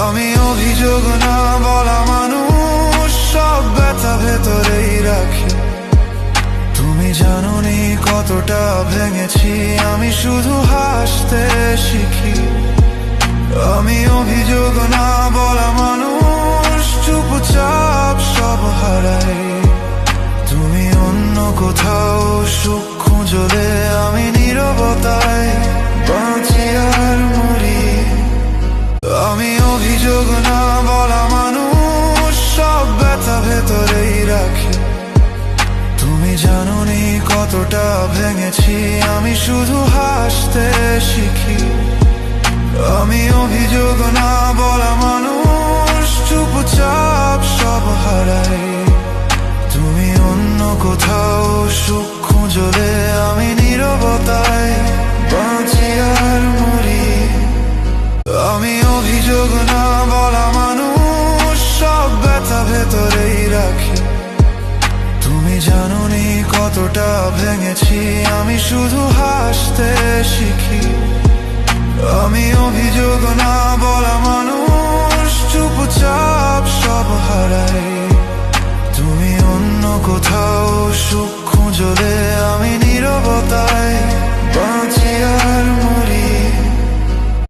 আমি অভিযোগ না বলা মানুষ, সব ব্যথা ভেতরেই রাখি। তুমি জানোনি কতটা ভেঙেছি, আমি শুধু হাসতে শিখি। আমি অভিযোগ না বলা মানুষ, চুপচাপ সব হারাই। তুমি অন্য কোথাও সুখ খুঁজলে, আমি নীরবতায় বাঁচি আর মরি। আমি অভিযোগ না বলা মানুষ, সব ব্যথা ভেতরেই রাখি। তুমি জানোনি কতটা ভেঙেছি, আমি শুধু হাসতে শিখি। আমি অভিযোগ না বলা মানুষ, চুপচাপ সব হারাই। তুমি অন্য কোথাও সুখ খুঁজলে, আমি নীরবতায় বাঁচি আর মরি। আমি অভিযোগ না বলা মানুষ, সব ব্যথা ভেতরেই রাখি। তুমি জানোনি কতটা ভেঙেছি, আমি শুধু হাসতে শিখি। আমি অভিযোগ না বলা মানুষ, চুপচাপ সব হারাই। তুমি অন্য কোথাও সুখ খুঁজলে, আমি নীরবতায়